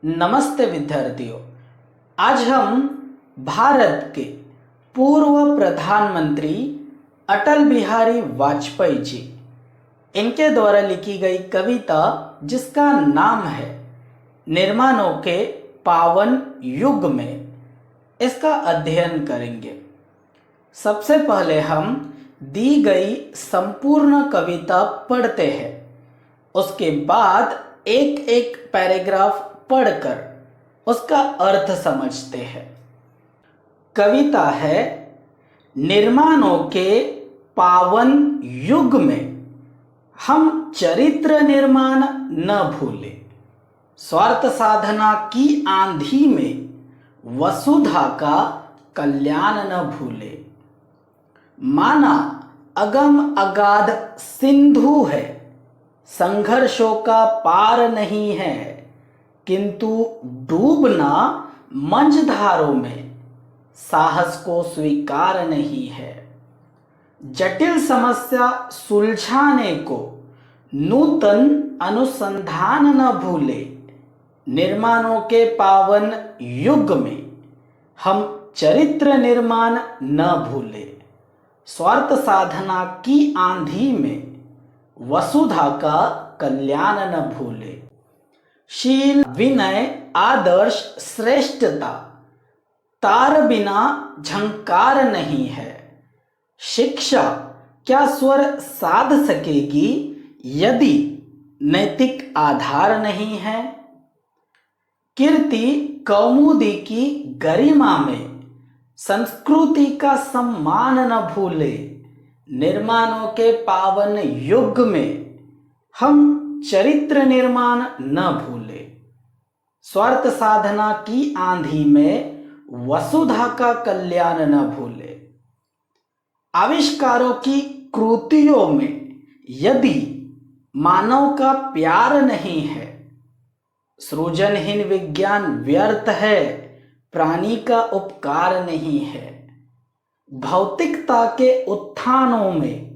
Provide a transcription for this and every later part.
नमस्ते विद्यार्थियों। आज हम भारत के पूर्व प्रधानमंत्री अटल बिहारी वाजपेयी जी इनके द्वारा लिखी गई कविता जिसका नाम है निर्माणों के पावन युग में, इसका अध्ययन करेंगे। सबसे पहले हम दी गई संपूर्ण कविता पढ़ते हैं, उसके बाद एक एक पैराग्राफ पढ़कर उसका अर्थ समझते हैं। कविता है, निर्माणों के पावन युग में हम चरित्र निर्माण न भूले, स्वार्थ साधना की आंधी में वसुधा का कल्याण न भूले। माना अगम अगाध सिंधु है, संघर्षों का पार नहीं है, किंतु डूबना मंझधारों में साहस को स्वीकार नहीं है। जटिल समस्या सुलझाने को नूतन अनुसंधान न भूले, निर्माणों के पावन युग में हम चरित्र निर्माण न भूले, स्वार्थ साधना की आंधी में वसुधा का कल्याण न भूले। शील विनय आदर्श श्रेष्ठता तार बिना झंकार नहीं है। शिक्षा क्या स्वर साध सकेगी यदि नैतिक आधार नहीं है। कीर्ति कौमुदी की गरिमा में संस्कृति का सम्मान न भूले, निर्माणों के पावन युग में हम चरित्र निर्माण न भूले, स्वार्थ साधना की आंधी में वसुधा का कल्याण न भूले। आविष्कारों की कृतियों में यदि मानव का प्यार नहीं है, सृजनहीन विज्ञान व्यर्थ है, प्राणी का उपकार नहीं है। भौतिकता के उत्थानों में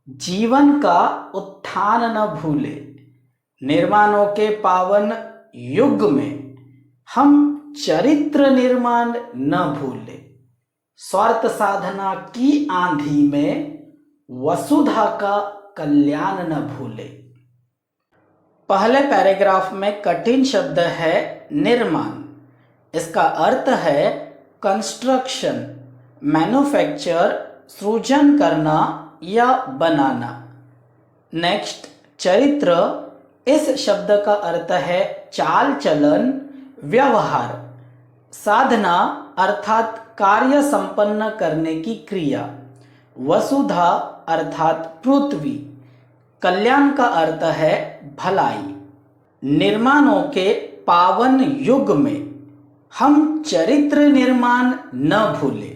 जीवन का उत्थान न भूले, निर्माणों के पावन युग में हम चरित्र निर्माण न भूले, स्वार्थ साधना की आंधी में वसुधा का कल्याण न भूले। पहले पैराग्राफ में कठिन शब्द है निर्माण। इसका अर्थ है कंस्ट्रक्शन, मैन्युफैक्चर, सृजन करना या बनाना। नेक्स्ट, चरित्र, इस शब्द का अर्थ है चाल चलन, व्यवहार। साधना अर्थात कार्य संपन्न करने की क्रिया। वसुधा अर्थात पृथ्वी। कल्याण का अर्थ है भलाई। निर्माणों के पावन युग में हम चरित्र निर्माण न भूले।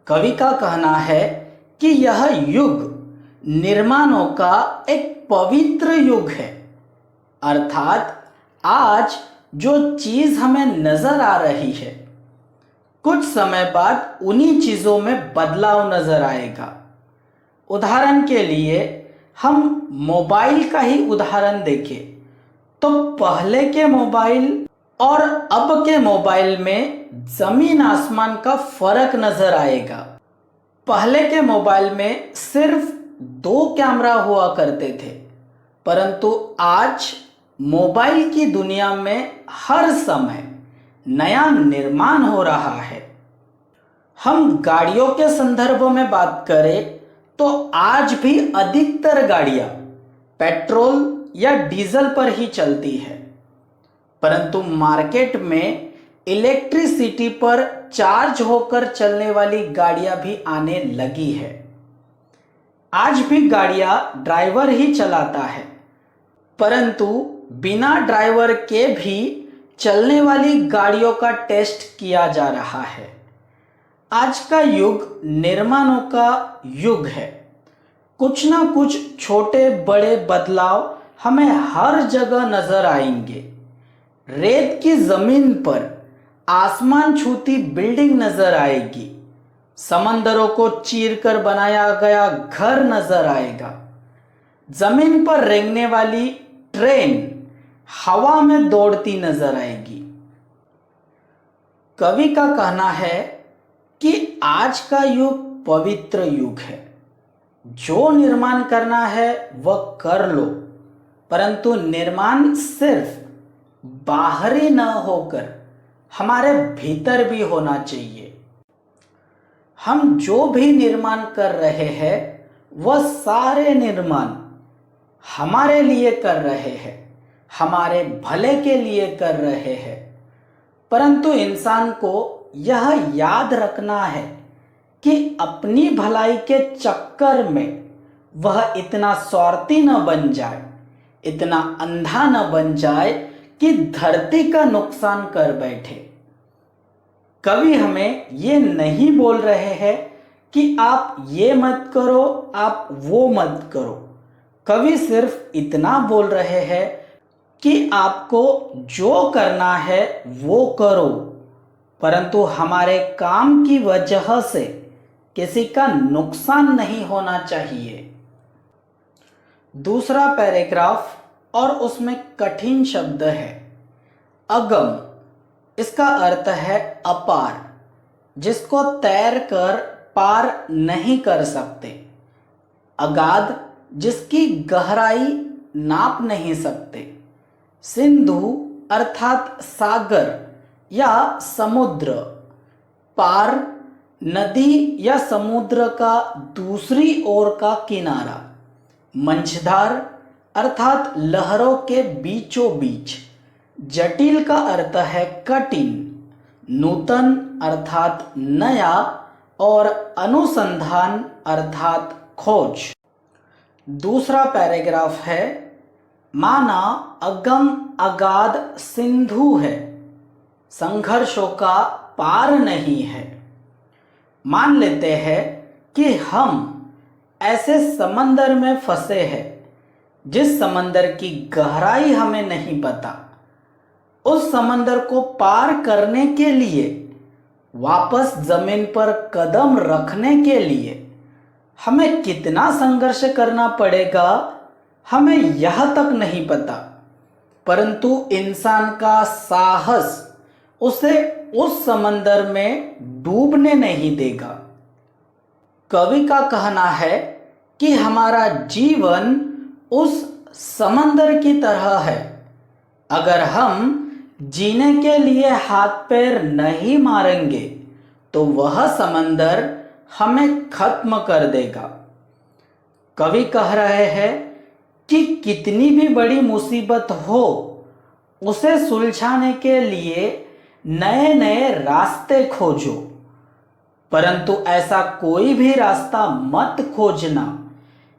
कवि का कहना है कि यह युग निर्माणों का एक पवित्र युग है, अर्थात आज जो चीज हमें नजर आ रही है, कुछ समय बाद उन्हीं चीजों में बदलाव नजर आएगा। उदाहरण के लिए हम मोबाइल का ही उदाहरण देखें तो पहले के मोबाइल और अब के मोबाइल में जमीन आसमान का फर्क नजर आएगा। पहले के मोबाइल में सिर्फ 2 कैमरा हुआ करते थे, परंतु आज मोबाइल की दुनिया में हर समय नया निर्माण हो रहा है। हम गाड़ियों के संदर्भ में बात करें तो आज भी अधिकतर गाड़ियां पेट्रोल या डीजल पर ही चलती है, परंतु मार्केट में इलेक्ट्रिसिटी पर चार्ज होकर चलने वाली गाड़ियां भी आने लगी है। आज भी गाड़ियां ड्राइवर ही चलाता है, परंतु बिना ड्राइवर के भी चलने वाली गाड़ियों का टेस्ट किया जा रहा है। आज का युग निर्माणों का युग है। कुछ ना कुछ छोटे बड़े बदलाव हमें हर जगह नजर आएंगे। रेत की जमीन पर आसमान छूती बिल्डिंग नजर आएगी, समंदरों को चीरकर बनाया गया घर नजर आएगा, जमीन पर रेंगने वाली ट्रेन, हवा में दौड़ती नजर आएगी। कवि का कहना है कि आज का युग पवित्र युग है। जो निर्माण करना है वह कर लो, परंतु निर्माण सिर्फ बाहरी न होकर हमारे भीतर भी होना चाहिए। हम जो भी निर्माण कर रहे हैं वह सारे निर्माण हमारे लिए कर रहे हैं, हमारे भले के लिए कर रहे हैं। परंतु इंसान को यह याद रखना है कि अपनी भलाई के चक्कर में वह इतना स्वार्थी न बन जाए, इतना अंधा न बन जाए कि धरती का नुकसान कर बैठे। कवि हमें ये नहीं बोल रहे हैं कि आप ये मत करो, आप वो मत करो। कवि सिर्फ इतना बोल रहे हैं कि आपको जो करना है वो करो, परंतु हमारे काम की वजह से किसी का नुकसान नहीं होना चाहिए। दूसरा पैराग्राफ और उसमें कठिन शब्द है अगम। इसका अर्थ है अपार, जिसको तैर कर पार नहीं कर सकते। अगाध, जिसकी गहराई नाप नहीं सकते। सिंधु अर्थात सागर या समुद्र। पार, नदी या समुद्र का दूसरी ओर का किनारा। मंझधार अर्थात लहरों के बीचों बीच। जटिल का अर्थ है कठिन। नूतन अर्थात नया और अनुसंधान अर्थात खोज। दूसरा पैराग्राफ है माना अगम अगाध सिंधु है, संघर्षों का पार नहीं है। मान लेते हैं कि हम ऐसे समंदर में फंसे हैं जिस समंदर की गहराई हमें नहीं पता। उस समंदर को पार करने के लिए, वापस जमीन पर कदम रखने के लिए हमें कितना संघर्ष करना पड़ेगा, हमें यह तक नहीं पता। परंतु इंसान का साहस उसे उस समंदर में डूबने नहीं देगा। कवि का कहना है कि हमारा जीवन उस समंदर की तरह है। अगर हम जीने के लिए हाथ पैर नहीं मारेंगे तो वह समंदर हमें खत्म कर देगा। कवि कह रहे हैं कि कितनी भी बड़ी मुसीबत हो, उसे सुलझाने के लिए नए नए रास्ते खोजो, परंतु ऐसा कोई भी रास्ता मत खोजना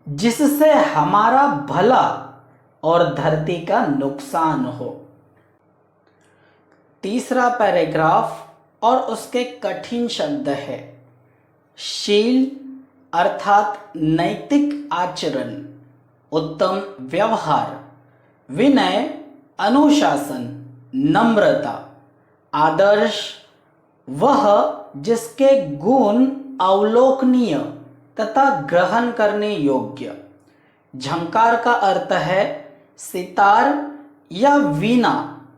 जिससे हमारा भला और धरती का नुकसान हो। तीसरा पैराग्राफ और उसके कठिन शब्द है शील अर्थात नैतिक आचरण, उत्तम व्यवहार, विनय, अनुशासन, नम्रता, आदर्श, वह जिसके गुण अवलोकनीय तथा ग्रहण करने योग्य। झंकार का अर्थ है सितार या वीणा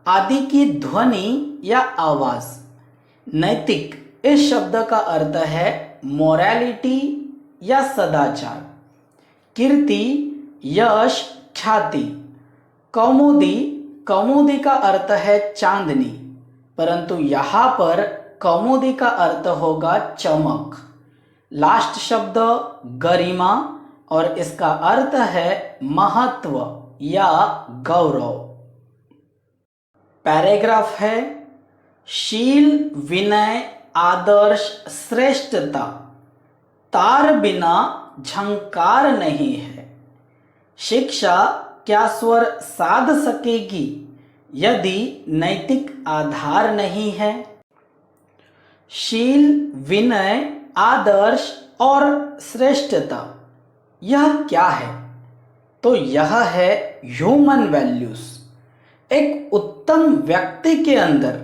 आदि की ध्वनि या आवाज। नैतिक इस शब्द का अर्थ है मोरालिटी या सदाचार। कीर्ति, यश, ख्याति। कौमुदी, कौमुदी का अर्थ है चांदनी, परंतु यहाँ पर कौमुदी का अर्थ होगा चमक। लास्ट शब्द गरिमा और इसका अर्थ है महत्व या गौरव। पैराग्राफ है शील, विनय, आदर्श, श्रेष्ठता, तार बिना झंकार नहीं है। शिक्षा क्या स्वर साध सकेगी यदि नैतिक आधार नहीं है। शील, विनय, आदर्श और श्रेष्ठता यह क्या है? तो यह है ह्यूमन वैल्यूज। एक उत्तम व्यक्ति के अंदर,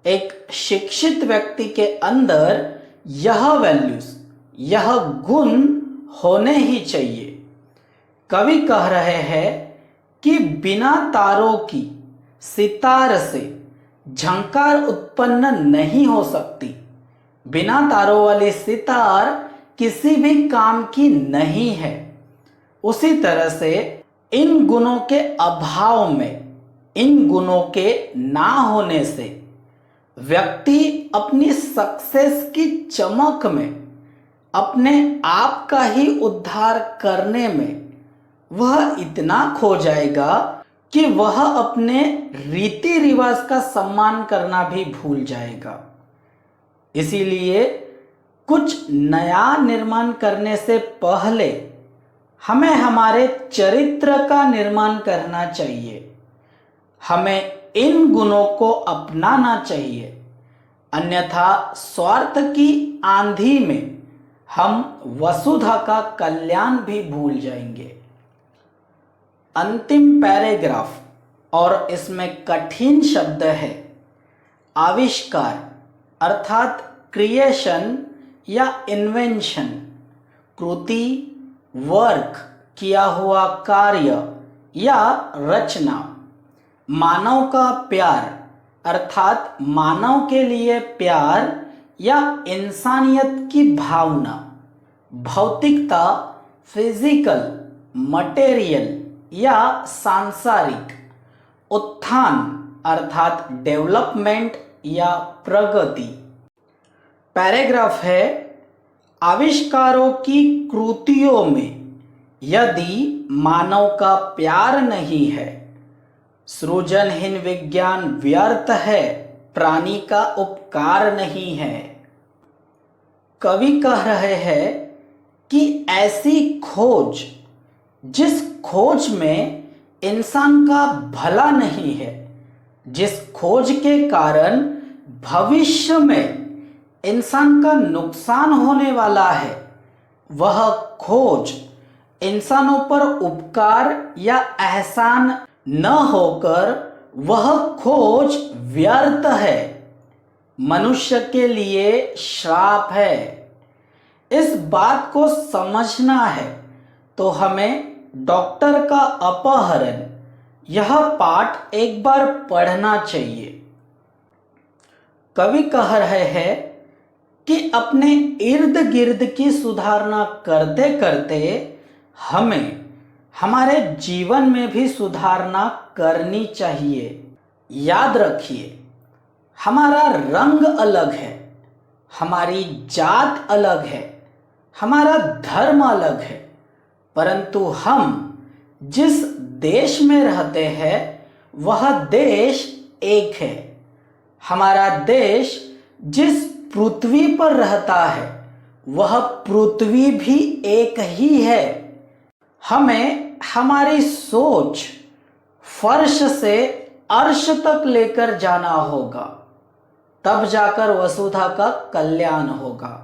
एक शिक्षित व्यक्ति के अंदर यह वैल्यूज, यह गुण होने ही चाहिए। कवि कह रहे हैं कि बिना तारों की सितार से झंकार उत्पन्न नहीं हो सकती। बिना तारों वाली सितार किसी भी काम की नहीं है। उसी तरह से इन गुणों के अभाव में, इन गुणों के ना होने से व्यक्ति अपनी सक्सेस की चमक में अपने आप का ही उद्धार करने में वह इतना खो जाएगा कि वह अपने रीति रिवाज का सम्मान करना भी भूल जाएगा। इसीलिए कुछ नया निर्माण करने से पहले हमें हमारे चरित्र का निर्माण करना चाहिए। हमें इन गुणों को अपनाना चाहिए, अन्यथा स्वार्थ की आंधी में हम वसुधा का कल्याण भी भूल जाएंगे। अंतिम पैराग्राफ और इसमें कठिन शब्द है आविष्कार, अर्थात क्रिएशन या इन्वेंशन, कृति, वर्क, किया हुआ कार्य या रचना। मानव का प्यार, अर्थात मानव के लिए प्यार या इंसानियत की भावना। भौतिकता, फिजिकल, मटेरियल या सांसारिक। उत्थान, अर्थात डेवलपमेंट या प्रगति। पैराग्राफ है आविष्कारों की कृतियों में यदि मानव का प्यार नहीं है, सृजनहीन विज्ञान व्यर्थ है, प्राणी का उपकार नहीं है। कवि कह रहे हैं कि ऐसी खोज जिस खोज में इंसान का भला नहीं है, जिस खोज के कारण भविष्य में इंसान का नुकसान होने वाला है, वह खोज इंसानों पर उपकार या एहसान न होकर वह खोज व्यर्थ है, मनुष्य के लिए श्राप है। इस बात को समझना है तो हमें डॉक्टर का अपहरण यह पाठ एक बार पढ़ना चाहिए। कवि कह रहे हैं कि अपने इर्द गिर्द की सुधारना करते करते हमें हमारे जीवन में भी सुधारना करनी चाहिए। याद रखिए, हमारा रंग अलग है, हमारी जात अलग है, हमारा धर्म अलग है, परंतु हम जिस देश में रहते हैं वह देश एक है। हमारा देश जिस पृथ्वी पर रहता है वह पृथ्वी भी एक ही है। हमें हमारी सोच फर्श से अर्श तक लेकर जाना होगा, तब जाकर वसुधा का कल्याण होगा।